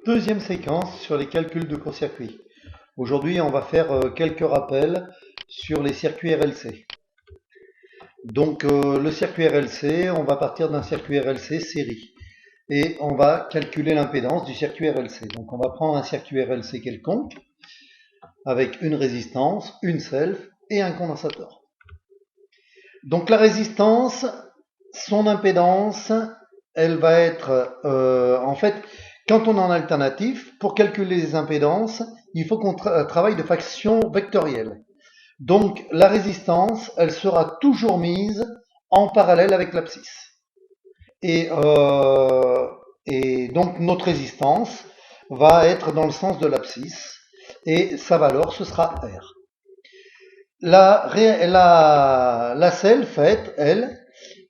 deuxième séquence sur les calculs de court-circuit. Aujourd'hui, on va faire quelques rappels sur les circuits RLC. Donc, le circuit RLC, on va partir d'un circuit RLC série. Et on va calculer l'impédance du circuit RLC. Donc, on va prendre un circuit RLC quelconque, avec une résistance, une self et un condensateur. Donc, la résistance, son impédance, elle va être, en fait, quand on est en alternatif, pour calculer les impédances, il faut qu'on travaille de façon vectorielle. Donc, la résistance, elle sera toujours mise en parallèle avec l'abscisse. Et donc, notre résistance va être dans le sens de l'abscisse, et sa valeur, ce sera R. La self, elle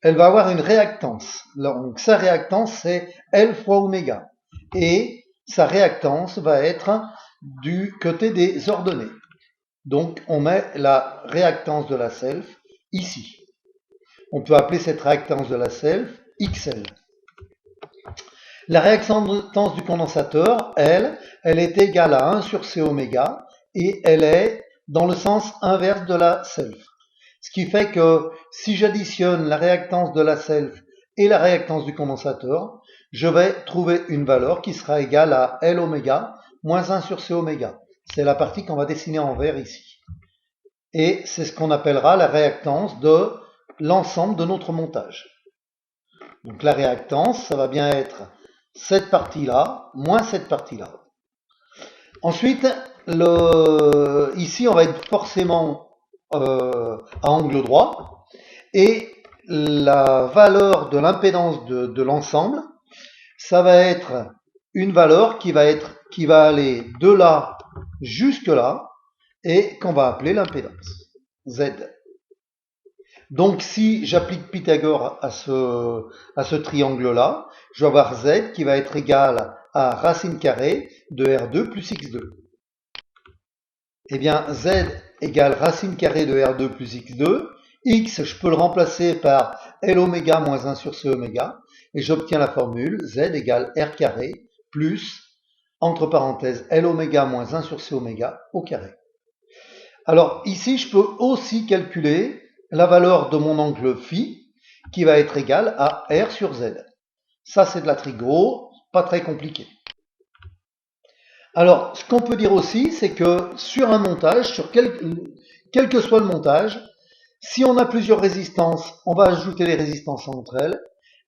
va avoir une réactance. Donc, sa réactance, c'est L fois oméga. Et sa réactance va être du côté des ordonnées. Donc, on met la réactance de la self ici. On peut appeler cette réactance de la self XL. La réactance du condensateur, elle est égale à 1 sur C oméga et elle est dans le sens inverse de la self. Ce qui fait que si j'additionne la réactance de la self et la réactance du condensateur, je vais trouver une valeur qui sera égale à L oméga moins 1 sur C oméga. C'est la partie qu'on va dessiner en vert ici. Et c'est ce qu'on appellera la réactance de l'ensemble de notre montage. Donc la réactance, ça va bien être cette partie-là moins cette partie-là. Ensuite, ici, on va être forcément à angle droit. Et la valeur de l'impédance de l'ensemble, ça va être une valeur qui va aller de là jusque là et qu'on va appeler l'impédance, Z. Donc, si j'applique Pythagore à ce triangle-là, je vais avoir Z qui va être égal à racine carrée de R2 plus X2. Eh bien, Z égale racine carrée de R2 plus X2. X, je peux le remplacer par L oméga moins 1 sur C oméga. Et j'obtiens la formule Z égale R carré plus, entre parenthèses, L oméga moins 1 sur C oméga au carré. Alors, ici, je peux aussi calculer la valeur de mon angle phi qui va être égale à R sur Z. Ça, c'est de la trigo, pas très compliqué. Alors, ce qu'on peut dire aussi, c'est que sur un montage, sur quel que soit le montage, si on a plusieurs résistances, on va ajouter les résistances entre elles.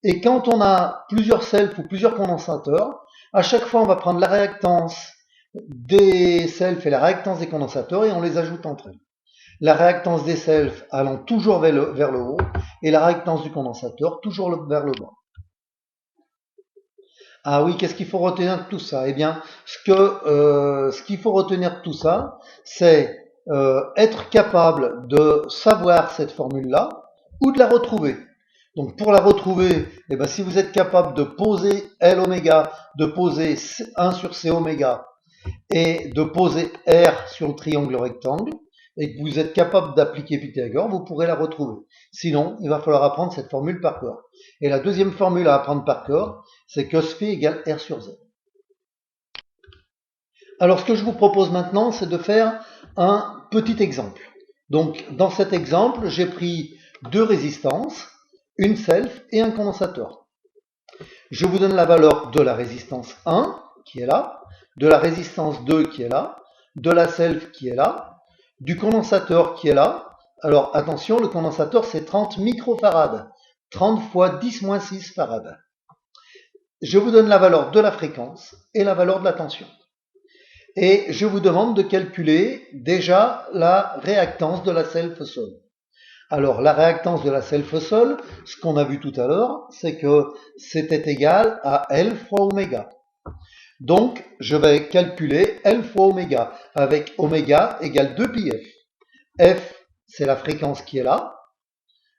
Et quand on a plusieurs selfs ou plusieurs condensateurs, à chaque fois, on va prendre la réactance des selfs et la réactance des condensateurs et on les ajoute entre elles. La réactance des selfs allant toujours vers le haut et la réactance du condensateur toujours vers le bas. Ah oui, qu'est-ce qu'il faut retenir de tout ça? Eh bien, ce qu'il faut retenir de tout ça, c'est être capable de savoir cette formule-là ou de la retrouver. Donc, pour la retrouver, eh bien, si vous êtes capable de poser L oméga, de poser 1 sur C oméga et de poser R sur le triangle rectangle, et que vous êtes capable d'appliquer Pythagore, vous pourrez la retrouver. Sinon, il va falloir apprendre cette formule par cœur. Et la deuxième formule à apprendre par cœur, c'est cos phi égale R sur Z. Alors, ce que je vous propose maintenant, c'est de faire un petit exemple. Donc, dans cet exemple, j'ai pris deux résistances, une self et un condensateur. Je vous donne la valeur de la résistance 1, qui est là, de la résistance 2, qui est là, de la self, qui est là, du condensateur qui est là. Alors attention, le condensateur c'est 30 microfarad, 30 fois 10 moins 6 farad. Je vous donne la valeur de la fréquence et la valeur de la tension. Et je vous demande de calculer déjà la réactance de la self sol. Alors la réactance de la self sol, ce qu'on a vu tout à l'heure, c'est que c'était égal à L fois oméga. Donc, je vais calculer L fois oméga, avec oméga égale 2 pi f. F, c'est la fréquence qui est là.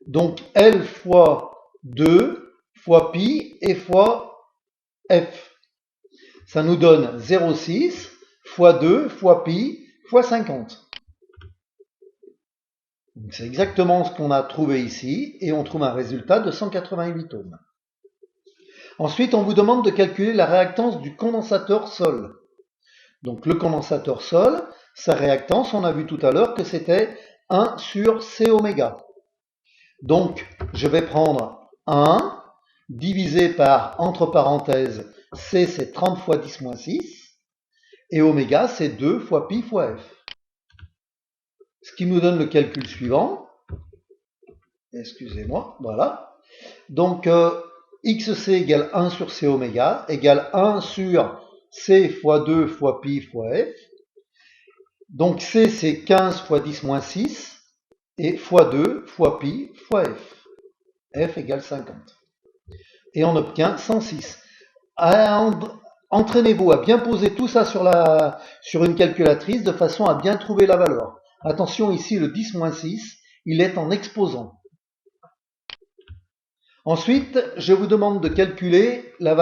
Donc, L fois 2 fois pi et fois f. Ça nous donne 0,6 fois 2 fois pi fois 50. C'est exactement ce qu'on a trouvé ici et on trouve un résultat de 188 ohms. Ensuite, on vous demande de calculer la réactance du condensateur sol. Donc le condensateur sol, sa réactance, on a vu tout à l'heure que c'était 1 sur C oméga. Donc je vais prendre 1 divisé par, entre parenthèses, C c'est 30 fois 10 moins 6, et oméga c'est 2 fois pi fois f. Ce qui nous donne le calcul suivant. Excusez-moi, voilà. Donc xc égale 1 sur c oméga égale 1 sur c fois 2 fois pi fois f. Donc c c'est 15 fois 10 moins 6 et fois 2 fois pi fois f. F égale 50. Et on obtient 106. Entraînez-vous à bien poser tout ça sur une calculatrice de façon à bien trouver la valeur. Attention, ici le 10 moins 6, il est en exposant. Ensuite, je vous demande de calculer la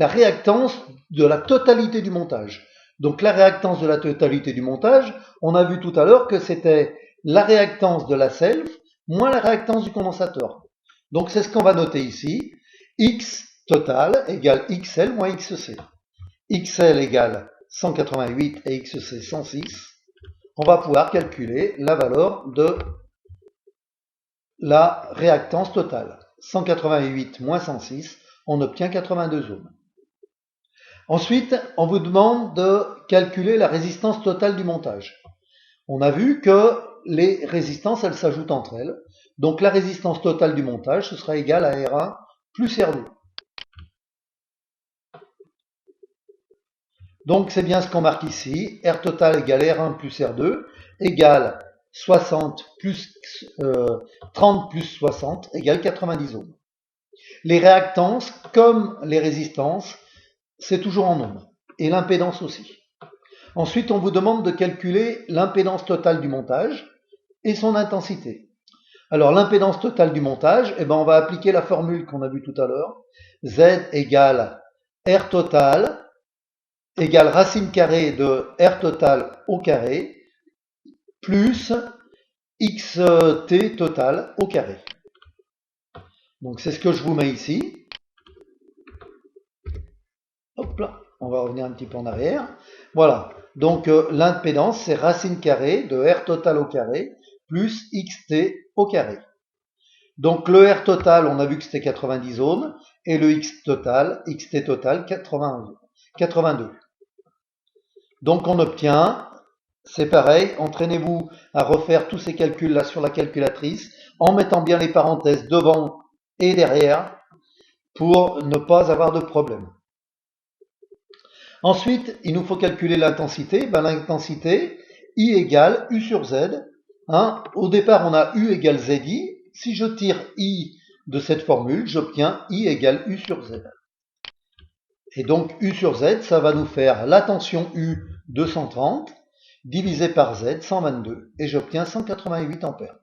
réactance de la totalité du montage. Donc la réactance de la totalité du montage, on a vu tout à l'heure que c'était la réactance de la self moins la réactance du condensateur. Donc c'est ce qu'on va noter ici. X total égale XL moins XC. XL égale 188 et XC 106. On va pouvoir calculer la valeur de la réactance totale. 188 moins 106, on obtient 82 ohms. Ensuite, on vous demande de calculer la résistance totale du montage. On a vu que les résistances, elles s'ajoutent entre elles. Donc la résistance totale du montage, ce sera égal à R1 plus R2. Donc c'est bien ce qu'on marque ici. R total égale R1 plus R2 égale 60 plus 30 plus 60 égale 90 ohms. Les réactances, comme les résistances, c'est toujours en nombre. Et l'impédance aussi. Ensuite, on vous demande de calculer l'impédance totale du montage et son intensité. Alors, l'impédance totale du montage, on va appliquer la formule qu'on a vue tout à l'heure. Z égale R total égale racine carrée de R total au carré plus XT total au carré. Donc, c'est ce que je vous mets ici. Hop là, on va revenir un petit peu en arrière. Voilà, donc l'impédance, c'est racine carrée de R total au carré plus XT au carré. Donc le R total, on a vu que c'était 90 ohms, et le XT total, 82. Donc on obtient, c'est pareil, entraînez-vous à refaire tous ces calculs-là sur la calculatrice, en mettant bien les parenthèses devant et derrière, pour ne pas avoir de problème. Ensuite, il nous faut calculer l'intensité. L'intensité, I égale U sur Z. Au départ, on a U égale ZI. Si je tire I de cette formule, j'obtiens I égale U sur Z. Et donc, U sur Z, ça va nous faire la tension U 230 divisé par Z 122. Et j'obtiens 188 ampères.